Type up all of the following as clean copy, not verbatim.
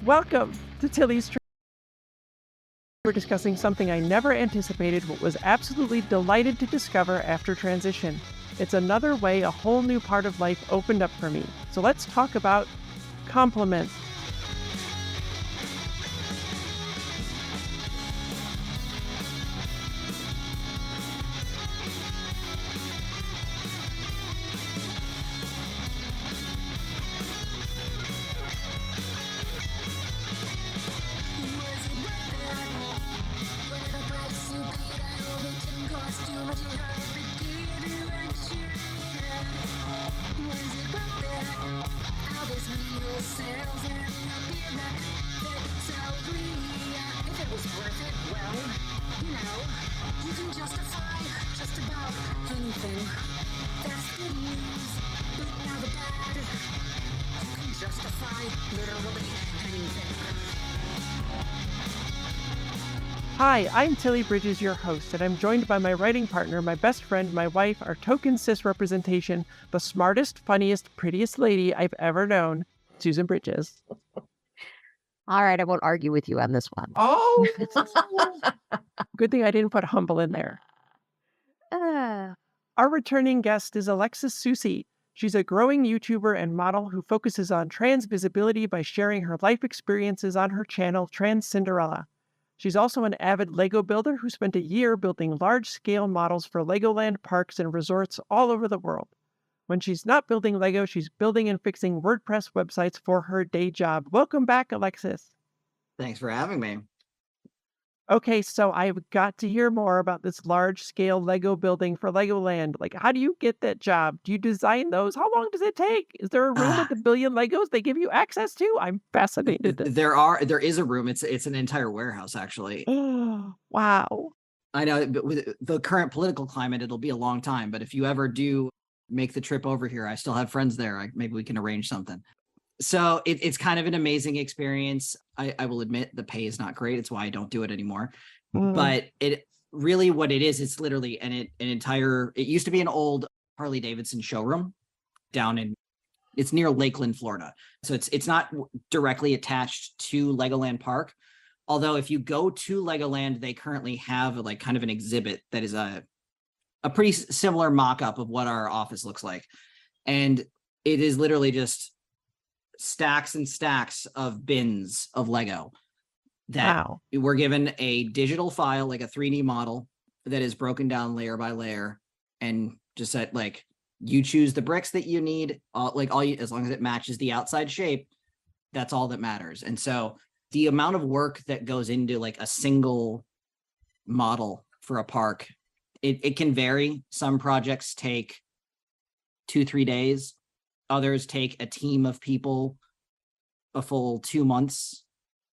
Welcome to Tilly's. We're discussing something I never anticipated but was absolutely delighted to discover after transition. It's another way a whole new part of life opened up for me. So let's talk about compliments. Hi, I'm Tilly Bridges, your host, and I'm joined by my writing partner, my best friend, my wife, our token cis representation, the smartest, funniest, prettiest lady I've ever known, Susan Bridges. All right, I won't argue with you on this one. Oh, good thing I didn't put humble in there. Our returning guest is Alexis Soucie. She's a growing YouTuber and model who focuses on trans visibility by sharing her life experiences on her channel, TransCinderella. She's also an avid Lego builder who spent a year building large-scale models for Legoland parks and resorts all over the world. When she's not building Lego, she's building and fixing WordPress websites for her day job. Welcome back, Alexis. Thanks for having me. Okay, so I've got to hear more about this large-scale Lego building for Legoland. Like, how do you get that job? Do you design those? How long does it take? Is there a room with a billion Legos they give you access to? I'm fascinated. There is a room. It's an entire warehouse, actually. Oh, wow. I know, but with the current political climate, it'll be a long time. But if you ever do make the trip over here, I still have friends there. Maybe we can arrange something. So it's kind of an amazing experience. I will admit the pay is not great. It's why I don't do it anymore. But it really what it is, it's literally it used to be an old Harley Davidson showroom it's near Lakeland, Florida. So it's not directly attached to Legoland Park. Although if you go to Legoland, they currently have like kind of an exhibit that is a pretty similar mock-up of what our office looks like. And it is literally just stacks and stacks of bins of Lego that we're given a digital file, like a 3D model that is broken down layer by layer, and just said like you choose the bricks that you need, as long as it matches the outside shape, that's all that matters. And so the amount of work that goes into like a single model for a park, it can vary. Some projects take 2-3 days. Others take a team of people a full 2 months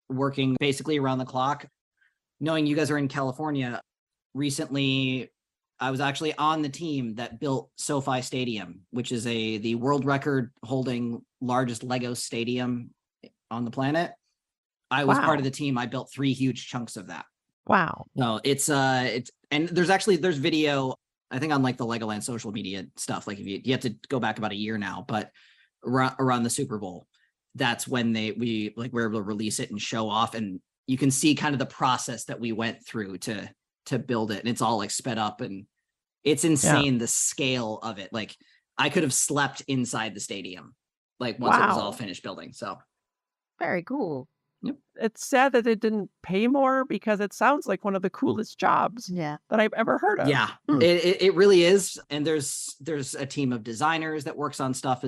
working basically around the clock. Knowing you guys are in California, recently I was actually on the team that built SoFi Stadium, which is the world record holding largest Lego stadium on the planet. I was part of the team. I built 3 huge chunks of that. Wow. No, it's and there's video, I think on like the Legoland social media stuff, like if you have to go back about a year now, but around the Super Bowl, that's when we were able to release it and show off, and you can see kind of the process that we went through to build it, and it's all like sped up, and it's insane the scale of it. Like I could have slept inside the stadium, like once it was all finished building. So very cool. Yep. It's sad that it didn't pay more because it sounds like one of the coolest jobs that I've ever heard of. Yeah, it really is. And there's a team of designers that works on stuff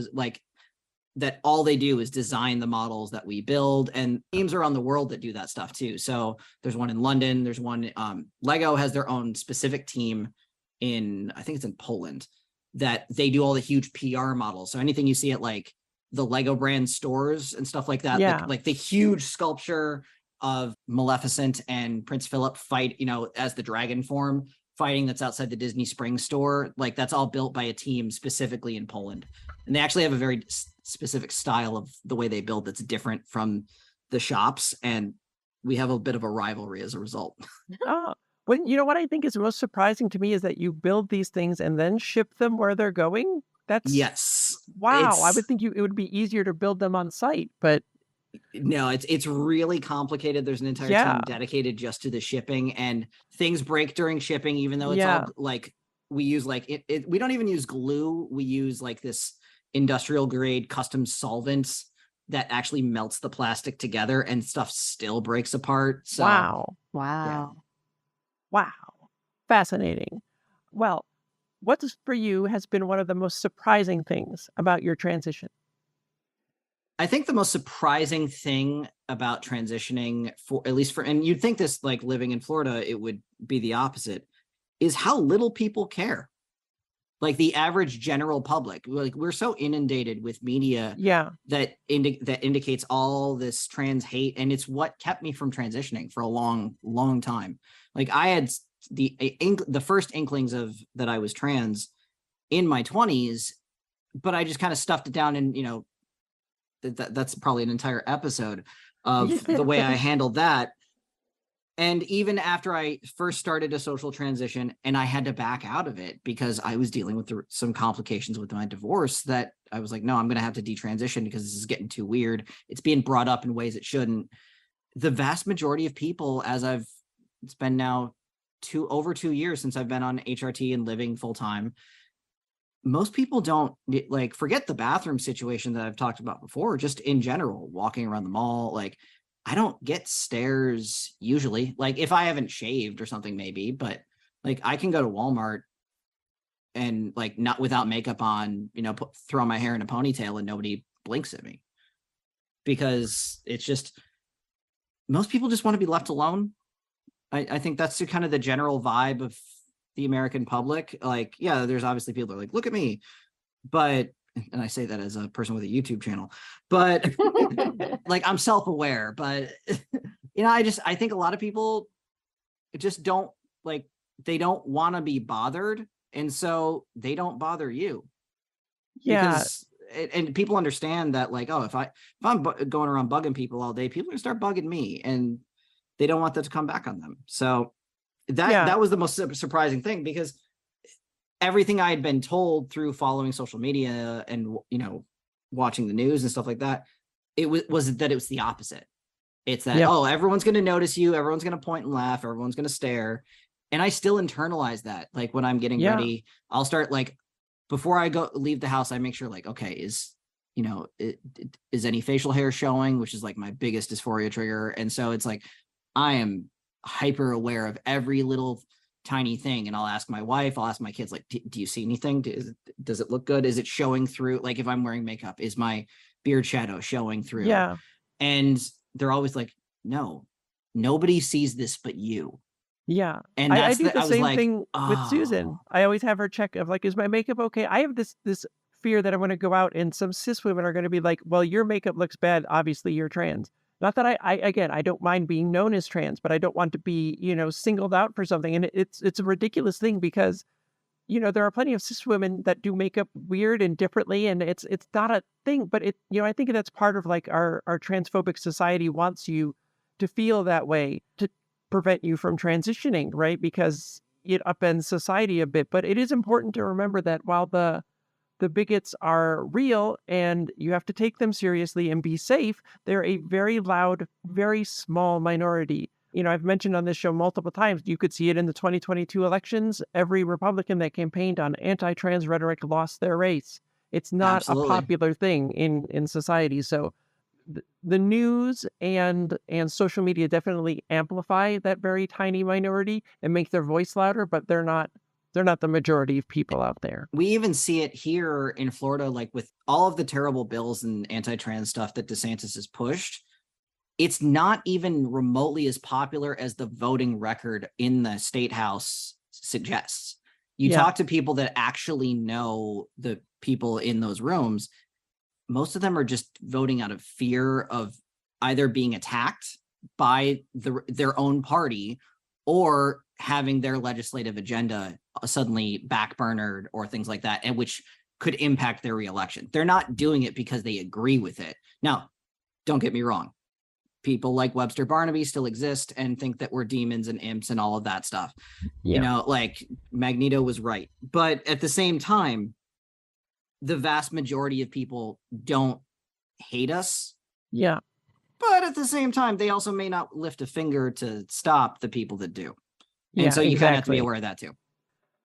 that all they do is design the models that we build, and teams around the world that do that stuff too. So there's one in London, there's one, Lego has their own specific team I think it's in Poland, that they do all the huge PR models. So anything you see at like the Lego brand stores and stuff like that, like the huge sculpture of Maleficent and Prince Philip fight, as the dragon form fighting, that's outside the Disney Springs store. Like that's all built by a team specifically in Poland. And they actually have a very specific style of the way they build that's different from the shops. And we have a bit of a rivalry as a result. Oh, well, you know what I think is most surprising to me is that you build these things and then ship them where they're going. That's yes. Wow. I would think it would be easier to build them on site, but No, it's really complicated. There's an entire team dedicated just to the shipping, and things break during shipping, even though it's all like we use like we don't even use glue. We use like this industrial grade custom solvents that actually melts the plastic together, and stuff still breaks apart. So Wow. Wow. Wow. Fascinating. Well, what for you has been one of the most surprising things about your transition? I think the most surprising thing about transitioning, for at least for, and you'd think this, like living in Florida, it would be the opposite, is how little people care. Like the average general public, like we're so inundated with media that indicates all this trans hate, and it's what kept me from transitioning for a long time. Like I had the first inklings of that I was trans in my 20s, but I just kind of stuffed it down, and that's probably an entire episode of the way I handled that. And even after I first started a social transition and I had to back out of it because I was dealing with some complications with my divorce, that I was like, no, I'm going to have to detransition because this is getting too weird. It's being brought up in ways it shouldn't. The vast majority of people, it's been now over 2 years since I've been on HRT and living full time. Most people don't, like, forget the bathroom situation that I've talked about before, just in general, walking around the mall, like, I don't get stares usually. Like if I haven't shaved or something, maybe, but like I can go to Walmart and like not without makeup on, throw my hair in a ponytail and nobody blinks at me, because it's just, most people just want to be left alone. I think that's kind of the general vibe of the American public. Like, yeah, there's obviously people that are like, look at me, but, and I say that as a person with a YouTube channel, but like I'm self-aware, but I think a lot of people just don't, like, they don't want to be bothered. And so they don't bother you. Because, and people understand that, like, oh, if I'm going around bugging people all day, people are gonna start bugging me, and they don't want that to come back on them. So that was the most surprising thing, because everything I had been told through following social media and, watching the news and stuff like that, it was that it was the opposite. It's that, oh, everyone's going to notice you. Everyone's going to point and laugh. Everyone's going to stare. And I still internalize that. Like when I'm getting ready, I'll start, like, before I leave the house, I make sure, like, okay, is any facial hair showing, which is like my biggest dysphoria trigger. And so it's like, I am hyper aware of every little tiny thing, and I'll ask my wife, I'll ask my kids, like, do you see anything? Does it look good? Is it showing through? Like if I'm wearing makeup, is my beard shadow showing through? And they're always like, no, nobody sees this but you. And I do the same thing with Susan. I always have her check of, like, is my makeup okay? I have this fear that I'm going to go out and some cis women are going to be like, well, your makeup looks bad, obviously you're trans. Not that I don't mind being known as trans, but I don't want to be, singled out for something. And it's a ridiculous thing because, there are plenty of cis women that do makeup weird and differently, and it's not a thing. But I think that's part of, like, our transphobic society wants you to feel that way to prevent you from transitioning, right? Because it upends society a bit. But it is important to remember that while the bigots are real and you have to take them seriously and be safe, they're a very loud, very small minority. I've mentioned on this show multiple times, you could see it in the 2022 elections. Every Republican that campaigned on anti-trans rhetoric lost their race. It's not a popular thing in society. So the news and social media definitely amplify that very tiny minority and make their voice louder, but they're not the majority of people out there. We even see it here in Florida, like with all of the terrible bills and anti-trans stuff that DeSantis has pushed. It's not even remotely as popular as the voting record in the state house suggests. You talk to people that actually know the people in those rooms, most of them are just voting out of fear of either being attacked by their own party or having their legislative agenda suddenly backburnered or things like that, and which could impact their reelection. They're not doing it because they agree with it. Now, don't get me wrong. People like Webster Barnaby still exist and think that we're demons and imps and all of that stuff. Like Magneto was right. But at the same time, the vast majority of people don't hate us. But at the same time, they also may not lift a finger to stop the people that do. And Yeah, so you kind of have to be exactly. aware of that too.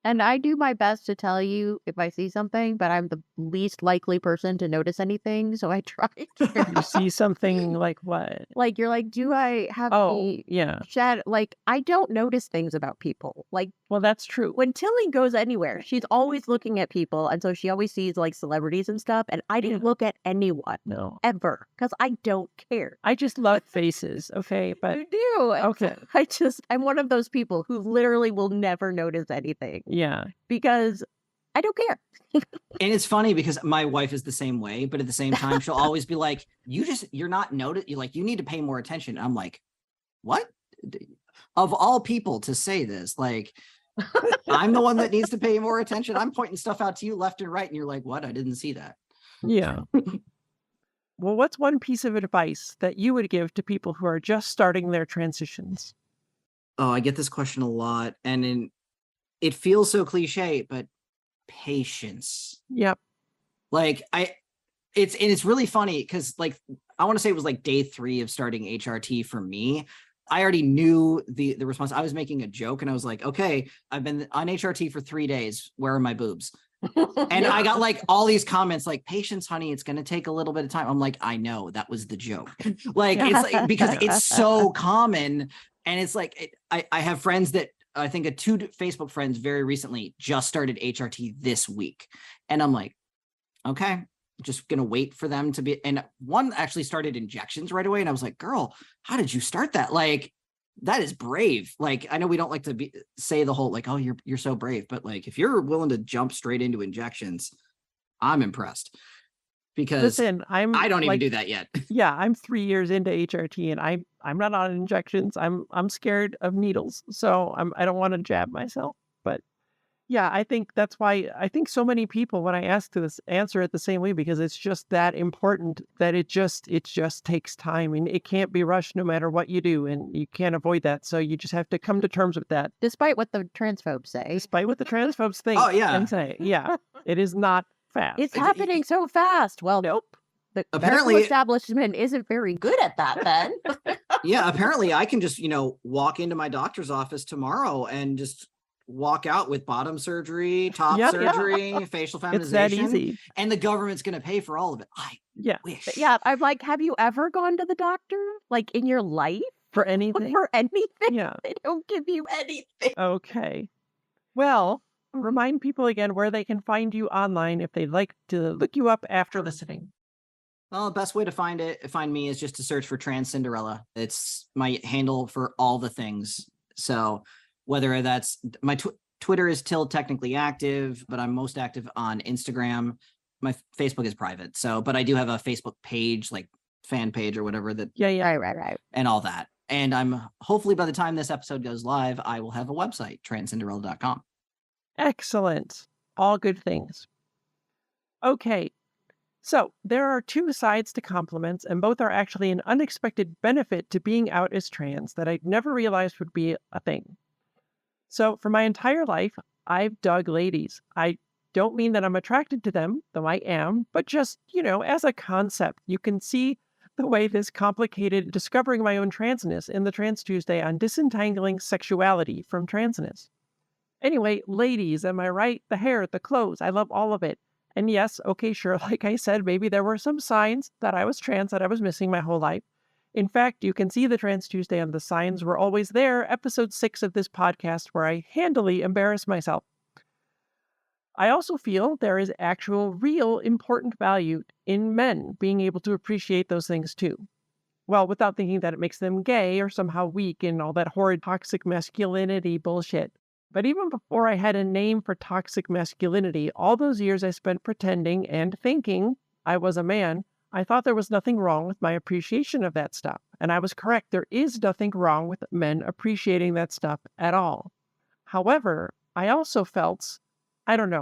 And I do my best to tell you if I see something, but I'm the least likely person to notice anything. So I try to. You see something like what? Like, you're like, do I have Oh, any yeah. like, I don't notice things about people. Like, Well, that's true. when Tilly goes anywhere, she's always looking at people. And so she always sees like celebrities and stuff. And I didn't look at anyone No. ever because I don't care. I just love faces, okay? But You do. okay. I'm one of those people who literally will never notice anything Yeah. because I don't care. And it's funny because my wife is the same way, but at the same time, she'll always be like, you're not noticed. You're like, you need to pay more attention. I'm like, what? Of all people to say this, like, I'm the one that needs to pay more attention. I'm pointing stuff out to you left and right. And you're like, what? I didn't see that. Yeah. Well, what's one piece of advice that you would give to people who are just starting their transitions? Oh, I get this question a lot. And it feels so cliche, but patience. Yep. Like it's really funny because like I want to say it was like day 3 of starting HRT for me. I already knew the response. I was making a joke and I was like, okay, I've been on HRT for 3 days. Where are my boobs? And I got like all these comments like, patience, honey, it's going to take a little bit of time. I'm like, I know, that was the joke. Like, it's like, because it's so common. And it's like, I have friends that I think 2 Facebook friends very recently just started HRT this week. And I'm like, okay, just going to wait for them to be. And one actually started injections right away. And I was like, girl, how did you start that? Like, that is brave. Like, I know we don't like to say the whole, like, oh, you're so brave. But like, if you're willing to jump straight into injections, I'm impressed. Because Listen, I don't even do that yet. Yeah, I'm 3 years into HRT and I'm not on injections. I'm scared of needles. So I don't want to jab myself. But yeah, I think that's why I think so many people when I ask this answer it the same way because it's just that important that it just takes time and it can't be rushed no matter what you do and you can't avoid that. So you just have to come to terms with that. Despite what the transphobes say. Despite what the transphobes think Oh, yeah. and say. Yeah. It is not fast. It's happening so fast. Well, Nope. the Apparently- medical establishment isn't very good at that then. Yeah, apparently I can just, walk into my doctor's office tomorrow and just walk out with bottom surgery, top Yep. surgery, facial feminization. It's that easy. And the government's going to pay for all of it. I Yeah. wish. Yeah, I'm like, have you ever gone to the doctor? Like in your life? For anything. For anything? Yeah. They don't give you anything. Okay. Well, remind people again where they can find you online if they'd like to look you up after listening. Well, the best way to find me is just to search for TransCinderella. It's my handle for all the things. So whether that's my Twitter is still technically active, but I'm most active on Instagram. My Facebook is private. So, but I do have a Facebook page, like fan page or whatever that, Yeah. Right. and all that. And I'm hopefully by the time this episode goes live, I will have a website, TransCinderella.com. Excellent. All good things. Okay. So there are 2 sides to compliments, and both are actually an unexpected benefit to being out as trans that I'd never realized would be a thing. So for my entire life, I've dug ladies. I don't mean that I'm attracted to them, though I am, but just, as a concept, you can see the way this complicated discovering my own transness in the Trans Tuesday on disentangling sexuality from transness. Anyway, ladies, am I right? The hair, the clothes, I love all of it. And yes, okay, sure, like I said, maybe there were some signs that I was trans that I was missing my whole life. In fact, you can see the Trans Tuesday on The Signs Were Always There, episode 6 of this podcast, where I handily embarrass myself. I also feel there is actual, real, important value in men being able to appreciate those things too. Well, without thinking that it makes them gay or somehow weak and all that horrid toxic masculinity bullshit. But even before I had a name for toxic masculinity, all those years I spent pretending and thinking I was a man, I thought there was nothing wrong with my appreciation of that stuff. And I was correct. There is nothing wrong with men appreciating that stuff at all. However, I also felt,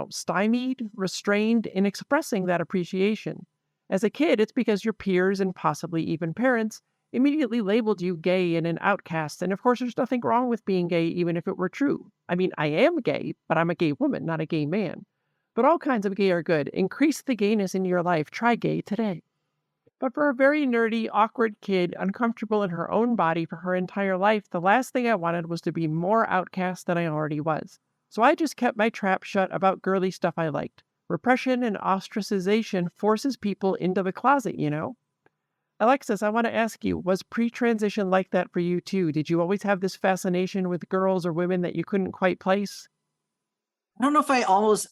stymied, restrained in expressing that appreciation. As a kid, it's because your peers and possibly even parents immediately labeled you gay and an outcast. And of course, there's nothing wrong with being gay, even if it were true. I mean, I am gay, but I'm a gay woman, not a gay man. But all kinds of gay are good. Increase the gayness in your life. Try gay today. But for a very nerdy, awkward kid, uncomfortable in her own body for her entire life, the last thing I wanted was to be more outcast than I already was. So I just kept my trap shut about girly stuff I liked. Repression and ostracization forces people into the closet, you know? Alexis, I want to ask you, was pre-transition like that for you too? Did you always have this fascination with girls or women that you couldn't quite place? I don't know if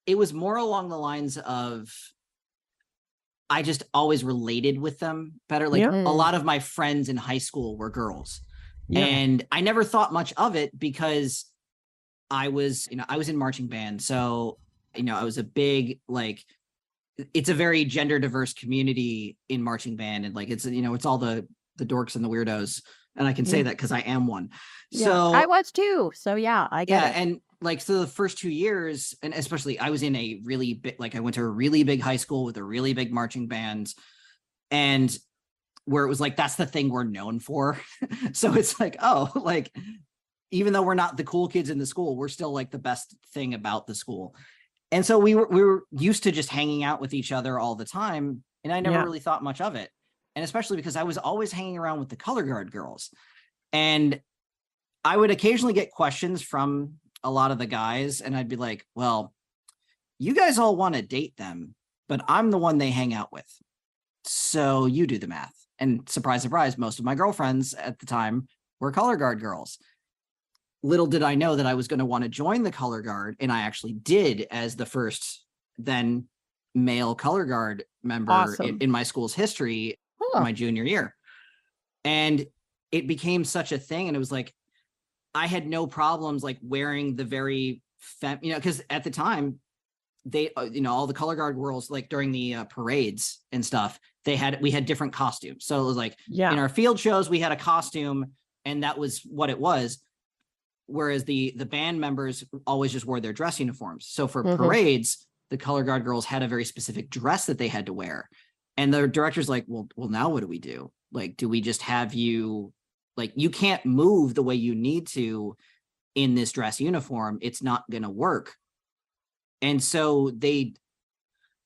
it was more along the lines of I just always related with them better. Like Yeah, a lot of my friends in high school were girls. yeah, And I never thought much of it because I was in marching band. So, I was a big, like, it's a very gender diverse community in marching band. And like, it's all the dorks and the weirdos. And I can say yeah, that because I am one. yeah. I So was too. So yeah, I get yeah. it. And like, so the first 2 years, and especially I was in a really big, like I went to a really big high school with a really big marching band. And where it was like, that's the thing we're known for. So it's like, oh, like, even though we're not the cool kids in the school, we're still like the best thing about the school. And so we were used to just hanging out with each other all the time. And I never Yeah. really thought much of it. And especially because I was always hanging around with the color guard girls. And I would occasionally get questions from a lot of the guys. And I'd be like, well, you guys all want to date them, but I'm the one they hang out with. So you do the math. And surprise, surprise, most of my girlfriends at the time were color guard girls. Little did I know that I was going to want to join the color guard. And I actually did, as the first then male color guard member Awesome. in my school's history, my junior year. And it became such a thing. And it was like, I had no problems like wearing the very, because at the time, they, all the color guard girls, like during the parades and stuff, we had different costumes. So it was like in Yeah, our field shows, we had a costume and that was what it was. Whereas the band members always just wore their dress uniforms. So for parades, the color guard girls had a very specific dress that they had to wear. And the director's like, well, now what do we do? Like, do we just have you, like, you can't move the way you need to in this dress uniform. It's not going to work. And so they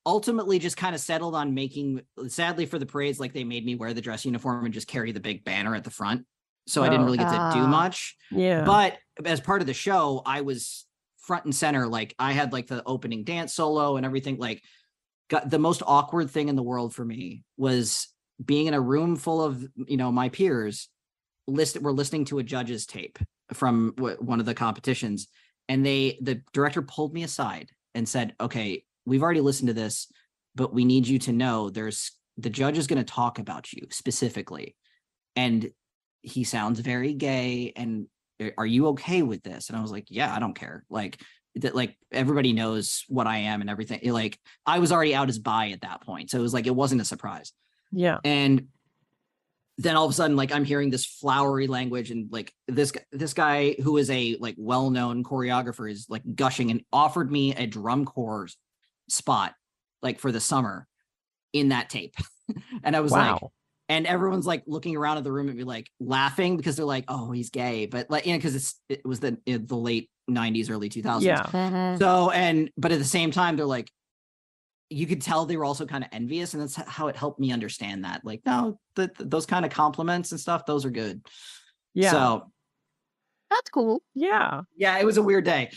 ultimately just kind of settled on making, sadly for the parades, like they made me wear the dress uniform and just carry the big banner at the front. So I didn't really get to do much. yeah. But as part of the show, I was front and center. Like I had like the opening dance solo and everything. Like the most awkward thing in the world for me was being in a room full of, my peers were listening to a judge's tape from one of the competitions. And the director pulled me aside and said, okay, we've already listened to this, but we need you to know the judge is going to talk about you specifically. And he sounds very gay. And are you okay with this? And I was like, yeah, I don't care. Like everybody knows what I am and everything. Like I was already out as bi at that point. So it was like, it wasn't a surprise. Yeah. And then all of a sudden, like I'm hearing this flowery language and like this guy who is a like well-known choreographer is like gushing and offered me a drum corps spot like for the summer in that tape. And I was like, and everyone's like looking around at the room and be like laughing because they're like, oh, he's gay. But like, because it was the late 90s, early 2000s. Yeah. So, but at the same time, they're like, you could tell they were also kind of envious. And that's how it helped me understand that. Like, no, those kind of compliments and stuff, those are good. Yeah. So that's cool. Yeah. Yeah, it was a weird day.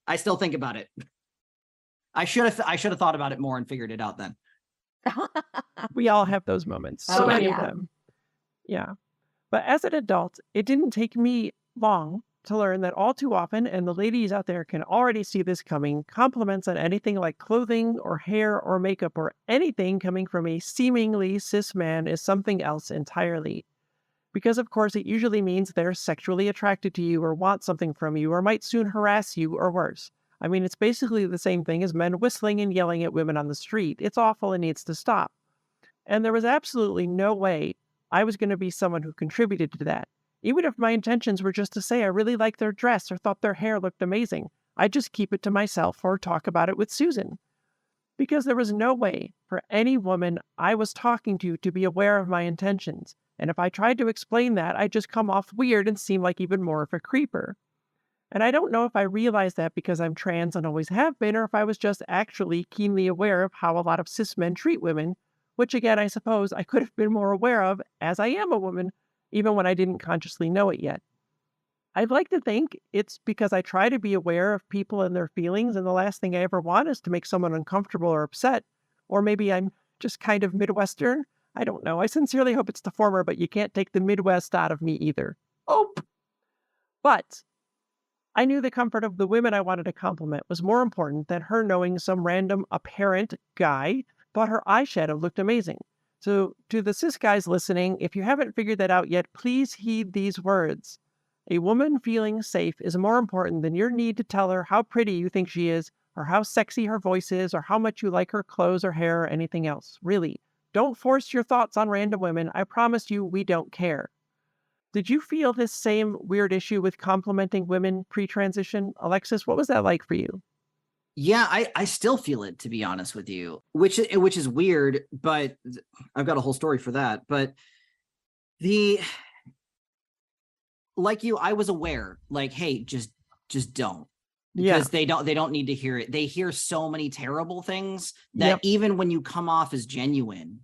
I still think about it. I should have thought about it more and figured it out then. We all have those moments. So many of yeah. them. Yeah. But as an adult, it didn't take me long to learn that all too often, and the ladies out there can already see this coming, compliments on anything like clothing or hair or makeup or anything coming from a seemingly cis man is something else entirely. Because of course it usually means they're sexually attracted to you or want something from you or might soon harass you or worse. I mean, it's basically the same thing as men whistling and yelling at women on the street. It's awful and needs to stop. And there was absolutely no way I was going to be someone who contributed to that. Even if my intentions were just to say I really liked their dress or thought their hair looked amazing, I'd just keep it to myself or talk about it with Susan. Because there was no way for any woman I was talking to be aware of my intentions. And if I tried to explain that, I'd just come off weird and seem like even more of a creeper. And I don't know if I realized that because I'm trans and always have been, or if I was just actually keenly aware of how a lot of cis men treat women, which again, I suppose I could have been more aware of as I am a woman, even when I didn't consciously know it yet. I'd like to think it's because I try to be aware of people and their feelings, and the last thing I ever want is to make someone uncomfortable or upset. Or maybe I'm just kind of Midwestern. I don't know. I sincerely hope it's the former, but you can't take the Midwest out of me either. Oh, but I knew the comfort of the women I wanted to compliment was more important than her knowing some random apparent guy thought her eyeshadow looked amazing. So, to the cis guys listening, if you haven't figured that out yet, please heed these words. A woman feeling safe is more important than your need to tell her how pretty you think she is, or how sexy her voice is, or how much you like her clothes or hair or anything else. Really, don't force your thoughts on random women. I promise you, we don't care. Did you feel this same weird issue with complimenting women pre-transition? Alexis, what was that like for you? Yeah, I still feel it, to be honest with you, which is weird, but I've got a whole story for that. But the like you, I was aware, like, hey, just don't, Yeah. because they don't need to hear it. They hear so many terrible things that Yep. even when you come off as genuine,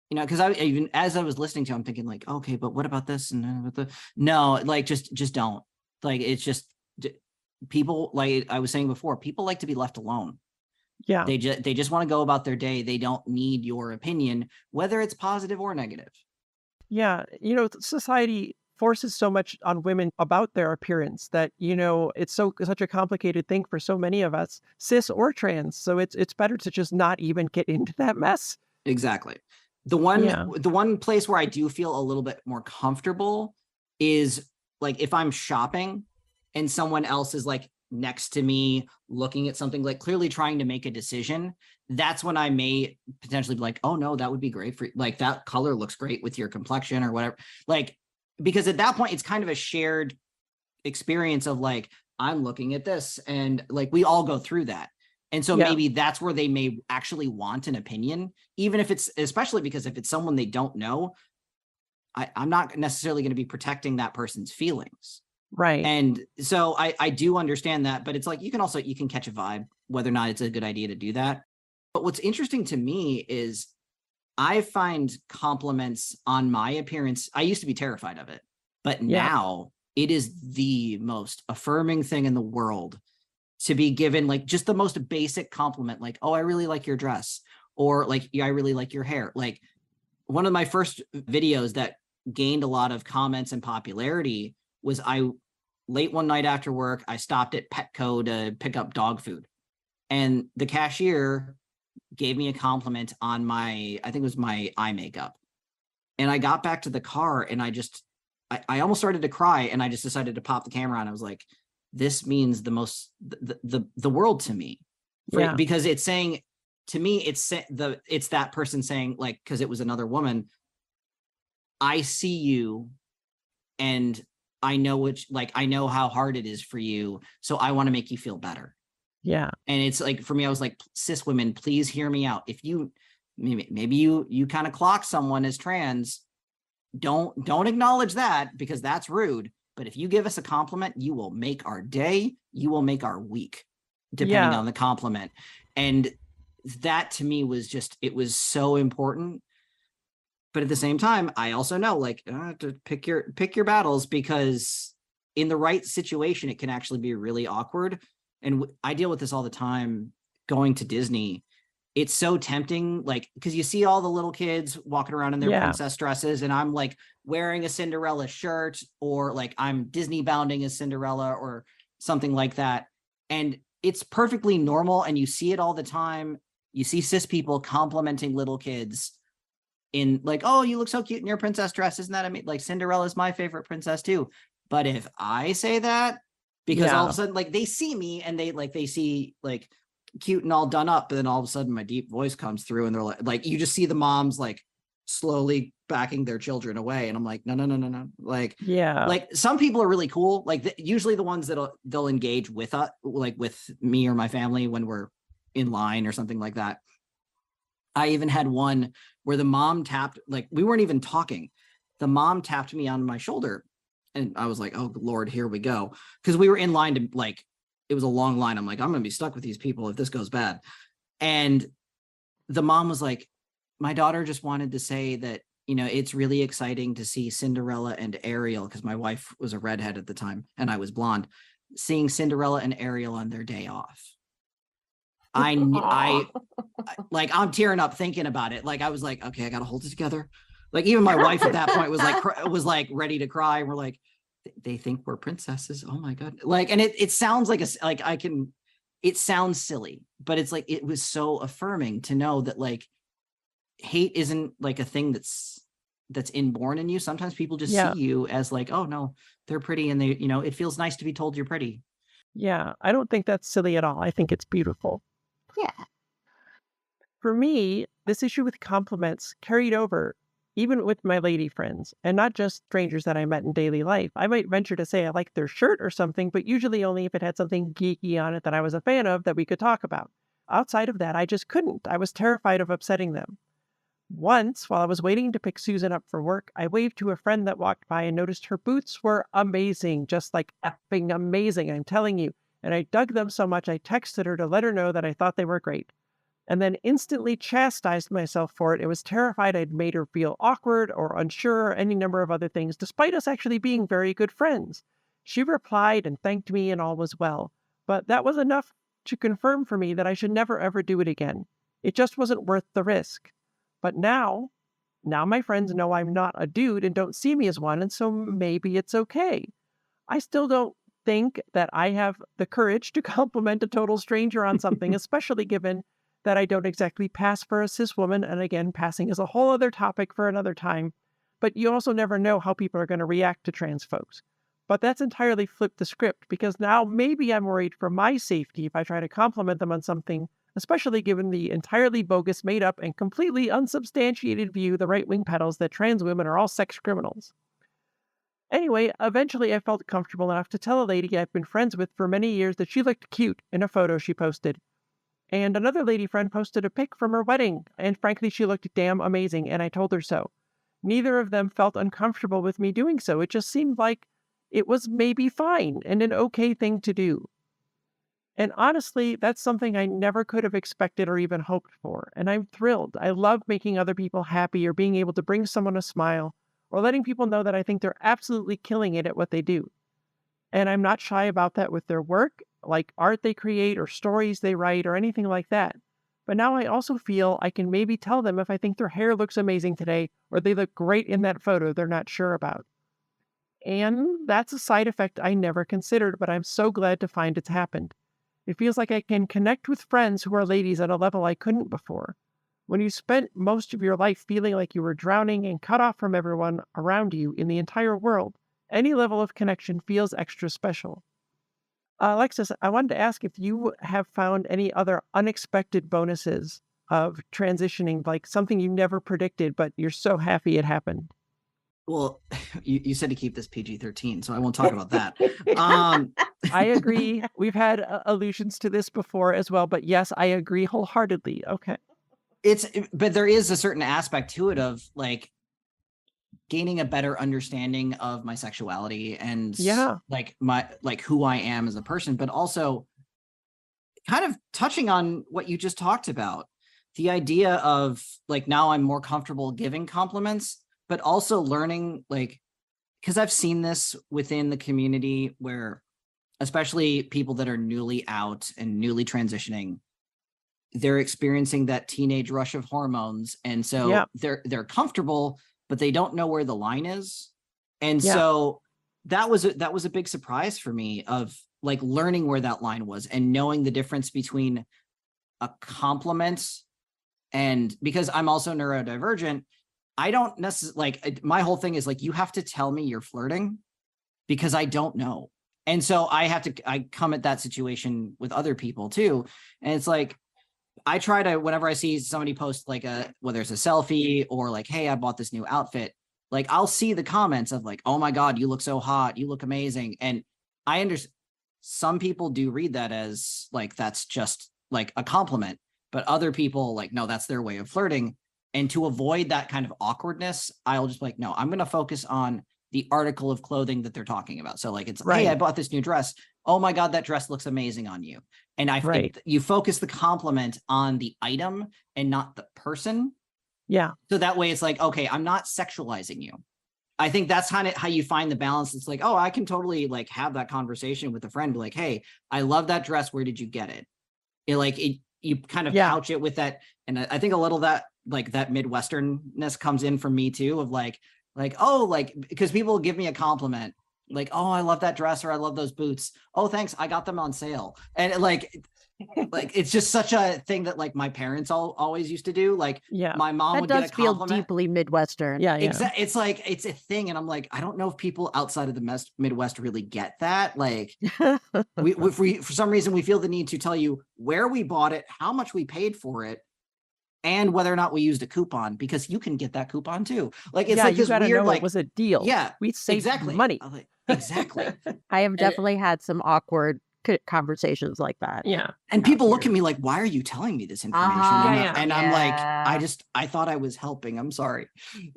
because I even as I was listening to, I'm thinking like, okay, but what about this and with the no, like just don't, like it's just people, like I was saying before, people like to be left alone. Yeah. They just want to go about their day. They don't need your opinion, whether it's positive or negative. Yeah. Society forces so much on women about their appearance that, it's such a complicated thing for so many of us, cis or trans. So it's better to just not even get into that mess. Exactly. Yeah. The one place where I do feel a little bit more comfortable is like if I'm shopping and someone else is like next to me looking at something, like clearly trying to make a decision. That's when I may potentially be like, oh no, that would be great for, like, that color looks great with your complexion or whatever. Like, because at that point it's kind of a shared experience of like, I'm looking at this and like we all go through that. And so Yeah. maybe that's where they may actually want an opinion, even if it's, especially because if it's someone they don't know, I'm not necessarily going to be protecting that person's feelings. Right. And so I do understand that, but it's like, you can catch a vibe, whether or not it's a good idea to do that. But what's interesting to me is I find compliments on my appearance. I used to be terrified of it, but Yeah. now it is the most affirming thing in the world to be given like just the most basic compliment, like, oh, I really like your dress, or like, yeah, I really like your hair. Like one of my first videos that gained a lot of comments and popularity was late one night after work, I stopped at Petco to pick up dog food. And the cashier gave me a compliment on I think it was my eye makeup. And I got back to the car and I almost started to cry, and I just decided to pop the camera on. I was like, this means the world to me, Yeah. because it's saying to me, it's that person saying, like, because it was another woman, I see you and I know I know how hard it is for you. So I want to make you feel better. Yeah. And it's like, for me, I was like, cis women, please hear me out. If you, maybe you kind of clock someone as trans, don't acknowledge that, because that's rude. But if you give us a compliment, you will make our day, you will make our week, depending on the compliment. And that to me was it was so important. But at the same time, I also know, like, to pick your battles, because in the right situation, it can actually be really awkward. And I deal with this all the time going to Disney. It's so tempting, like, because you see all the little kids walking around in their princess dresses, and I'm like wearing a Cinderella shirt, or like I'm Disney bounding as Cinderella or something like that. And it's perfectly normal. And you see it all the time. You see cis people complimenting little kids in like, oh, you look so cute in your princess dress. Isn't that amazing? Like, Cinderella's my favorite princess too. But if I say that, because all of a sudden, like, they see me and they see like cute and all done up, but then all of a sudden my deep voice comes through, and they're like you just see the moms like slowly backing their children away, and I'm like, no, like, like some people are really cool, like usually the ones that they'll engage with us, like with me or my family when we're in line or something like that. I even had one where the mom tapped, like, we weren't even talking, the mom tapped me on my shoulder, and I was like, oh Lord, here we go, because we were in line to, like, it was a long line. I'm like, I'm gonna be stuck with these people if this goes bad. And the mom was like, my daughter just wanted to say that, it's really exciting to see Cinderella and Ariel, because my wife was a redhead at the time and I was blonde, seeing Cinderella and Ariel on their day off. I like, I'm tearing up thinking about it. Like, I was like, okay, I got to hold it together. Like, even my wife at that point was like ready to cry. We're like, they think we're princesses. Oh my God. Like, and it sounds like it sounds silly, but it's like, it was so affirming to know that like hate isn't like a thing that's inborn in you. Sometimes people just see you as like, oh no, they're pretty. And they, it feels nice to be told you're pretty. Yeah. I don't think that's silly at all. I think it's beautiful. Yeah. For me, this issue with compliments carried over even with my lady friends, and not just strangers that I met in daily life. I might venture to say I liked their shirt or something, but usually only if it had something geeky on it that I was a fan of that we could talk about. Outside of that, I just couldn't. I was terrified of upsetting them. Once, while I was waiting to pick Susan up for work, I waved to a friend that walked by and noticed her boots were amazing, just like effing amazing, I'm telling you. And I dug them so much I texted her to let her know that I thought they were great, and then instantly chastised myself for it. It was terrified I'd made her feel awkward or unsure or any number of other things, despite us actually being very good friends. She replied and thanked me and all was well, but that was enough to confirm for me that I should never ever do it again. It just wasn't worth the risk. But now my friends know I'm not a dude and don't see me as one, and so maybe it's okay. I still don't think that I have the courage to compliment a total stranger on something, especially given that I don't exactly pass for a cis woman. And again, passing is a whole other topic for another time. But you also never know how people are going to react to trans folks. But that's entirely flipped the script, because now maybe I'm worried for my safety if I try to compliment them on something, especially given the entirely bogus, made up, and completely unsubstantiated view the right-wing peddles that trans women are all sex criminals. Anyway, eventually I felt comfortable enough to tell a lady I've been friends with for many years that she looked cute in a photo she posted. And another lady friend posted a pic from her wedding, and frankly, she looked damn amazing, and I told her so. Neither of them felt uncomfortable with me doing so. It just seemed like it was maybe fine and an okay thing to do. And honestly, that's something I never could have expected or even hoped for. And I'm thrilled. I love making other people happy, or being able to bring someone a smile, or letting people know that I think they're absolutely killing it at what they do. And I'm not shy about that with their work, like art they create or stories they write or anything like that. But now I also feel I can maybe tell them if I think their hair looks amazing today, or they look great in that photo they're not sure about. And that's a side effect I never considered, but I'm so glad to find it's happened. It feels like I can connect with friends who are ladies at a level I couldn't before. When you spent most of your life feeling like you were drowning and cut off from everyone around you in the entire world, any level of connection feels extra special. Alexis, I wanted to ask if you have found any other unexpected bonuses of transitioning, like something you never predicted, but you're so happy it happened. Well, you said to keep this PG-13, so I won't talk about that. I agree. We've had allusions to this before as well, but yes, I agree wholeheartedly. Okay. But there is a certain aspect to it of like gaining a better understanding of my sexuality and like who I am as a person, but also kind of touching on what you just talked about, the idea of like, now I'm more comfortable giving compliments, but also learning, like, because I've seen this within the community where, especially people that are newly out and newly transitioning, they're experiencing that teenage rush of hormones. And so they're comfortable, but they don't know where the line is. And so that was a big surprise for me, of like learning where that line was and knowing the difference between a compliment, and because I'm also neurodivergent, I don't necessarily like, my whole thing is like, you have to tell me you're flirting because I don't know. And so I come at that situation with other people too. And it's like, I try to, whenever I see somebody post like whether it's a selfie or like, hey, I bought this new outfit, like I'll see the comments of like, oh my God, you look so hot, you look amazing. And I understand some people do read that as like, that's just like a compliment, but other people like, no, that's their way of flirting. And to avoid that kind of awkwardness, I'll just be like, no, I'm going to focus on the article of clothing that they're talking about. So like, it's, hey, I bought this new dress. Oh my God, that dress looks amazing on you. And I think you focus the compliment on the item and not the person. Yeah. So that way it's like, okay, I'm not sexualizing you. I think that's kind of how you find the balance. It's like, oh, I can totally like have that conversation with a friend, be like, hey, I love that dress. Where did you get it? You kind of couch it with that. And I think a little that like that Midwesternness comes in from me too, of like, oh, like, because people give me a compliment, like, oh, I love that dress, or I love those boots. Oh, thanks. I got them on sale. And like it's just such a thing that like my parents always used to do. Like my mom that would does get a feel compliment. deeply Midwestern. Yeah. It's like, it's a thing. And I'm like, I don't know if people outside of the Midwest really get that. Like we for some reason, we feel the need to tell you where we bought it, how much we paid for it, and whether or not we used a coupon, because you can get that coupon too. Like, it's like you this gotta weird, know like, it was a deal. Yeah, we saved money. Like, exactly. I have definitely had some awkward conversations like that. Yeah. And people look at me like, why are you telling me this information? And I'm like, I thought I was helping. I'm sorry.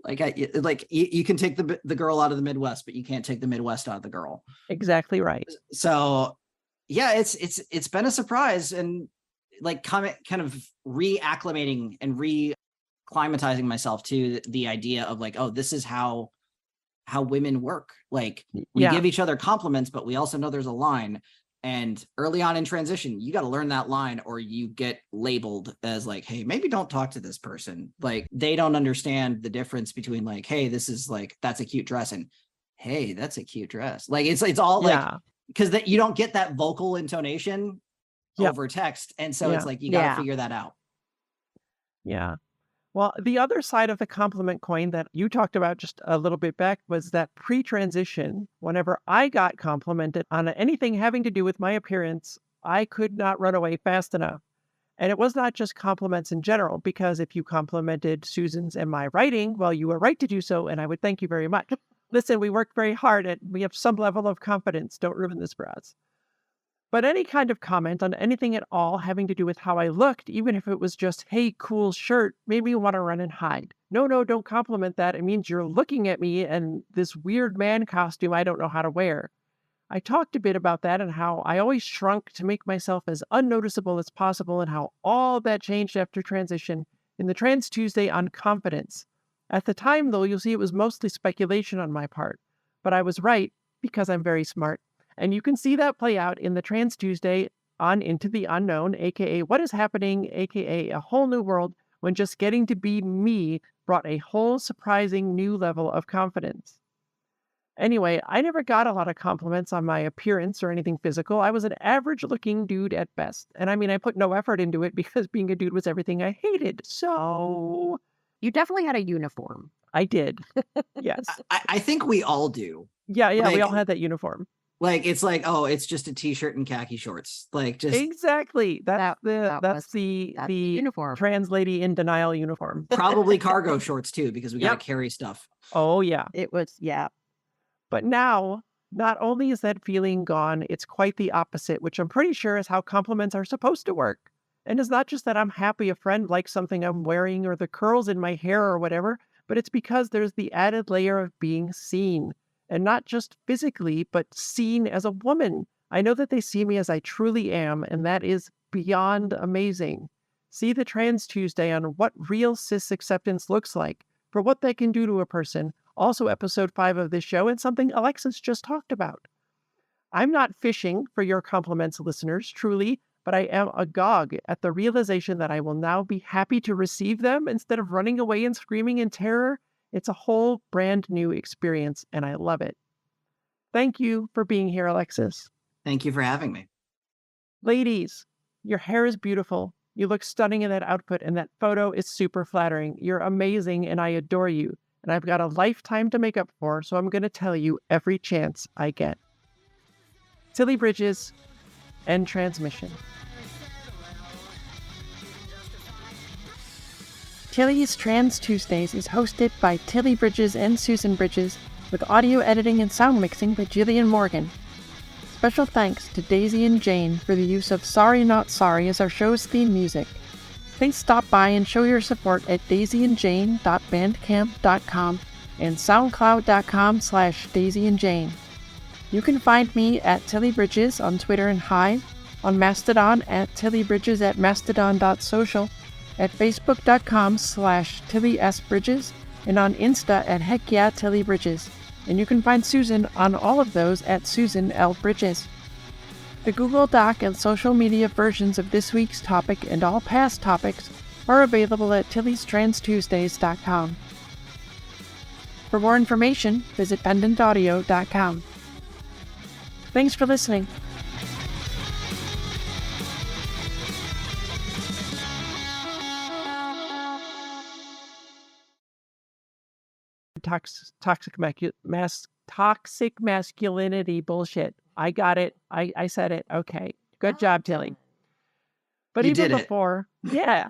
Like, you can take the girl out of the Midwest, but you can't take the Midwest out of the girl. Exactly right. So yeah, it's been a surprise, and like kind of reacclimating and re-climatizing myself to the idea of like, oh, this is how women work. Like, we give each other compliments, but we also know there's a line. And early on in transition, you got to learn that line, or you get labeled as like, hey, maybe don't talk to this person. Like, they don't understand the difference between like, hey, this is like, that's a cute dress, and hey, that's a cute dress. Like, it's all like, because that you don't get that vocal intonation over text. And so it's like, you got to figure that out. Yeah. Well, the other side of the compliment coin that you talked about just a little bit back was that pre-transition, whenever I got complimented on anything having to do with my appearance, I could not run away fast enough. And it was not just compliments in general, because if you complimented Susan's and my writing, well, you were right to do so, and I would thank you very much. Listen, we worked very hard, and we have some level of confidence. Don't ruin this for us. But any kind of comment on anything at all having to do with how I looked, even if it was just, hey, cool shirt, made me want to run and hide. No, don't compliment that. It means you're looking at me and this weird man costume I don't know how to wear. I talked a bit about that and how I always shrunk to make myself as unnoticeable as possible, and how all that changed after transition in the Trans Tuesday on confidence. At the time, though, you'll see it was mostly speculation on my part. But I was right, because I'm very smart. And you can see that play out in the Trans Tuesday on Into the Unknown, aka What is Happening, aka A Whole New World, when just getting to be me brought a whole surprising new level of confidence. Anyway, I never got a lot of compliments on my appearance or anything physical. I was an average-looking dude at best. And I mean, I put no effort into it because being a dude was everything I hated. So... You definitely had a uniform. I did. Yes. I think we all do. Yeah, like, we all had that uniform. Like, it's like, oh, it's just a t-shirt and khaki shorts. Like, just exactly. That's the uniform. Trans lady in denial uniform. Probably cargo shorts too, because we got to carry stuff. Oh yeah. It was, But now, not only is that feeling gone, it's quite the opposite, which I'm pretty sure is how compliments are supposed to work. And it's not just that I'm happy a friend likes something I'm wearing or the curls in my hair or whatever, but it's because there's the added layer of being seen. And not just physically, but seen as a woman. I know that they see me as I truly am, and that is beyond amazing. See the Trans Tuesday on what real cis acceptance looks like, for what that can do to a person. Also episode 5 of this show, and something Alexis just talked about. I'm not fishing for your compliments, listeners, truly, but I am agog at the realization that I will now be happy to receive them instead of running away and screaming in terror. It's a whole brand new experience, and I love it. Thank you for being here, Alexis. Thank you for having me. Ladies, your hair is beautiful. You look stunning in that outfit, and that photo is super flattering. You're amazing, and I adore you. And I've got a lifetime to make up for, so I'm going to tell you every chance I get. Tilly Bridges, end transmission. Tilly's Trans Tuesdays is hosted by Tilly Bridges and Susan Bridges, with audio editing and sound mixing by Jillian Morgan. Special thanks to Daisy and Jane for the use of Sorry Not Sorry as our show's theme music. Please stop by and show your support at daisyandjane.bandcamp.com and soundcloud.com/daisyandjane. You can find me at Tilly Bridges on Twitter and Hive, on Mastodon at Tilly Bridges at mastodon.social, at facebook.com/TillySBridges, and on Insta at HeckYeahTillyBridges. And you can find Susan on all of those at Susan L. Bridges. The Google Doc and social media versions of this week's topic and all past topics are available at Tilly'sTransTuesdays.com. For more information, visit pendantaudio.com. Thanks for listening. Toxic masculinity bullshit. I got it. I said it. Okay. Good job, Tilly. But You even did it. before, yeah.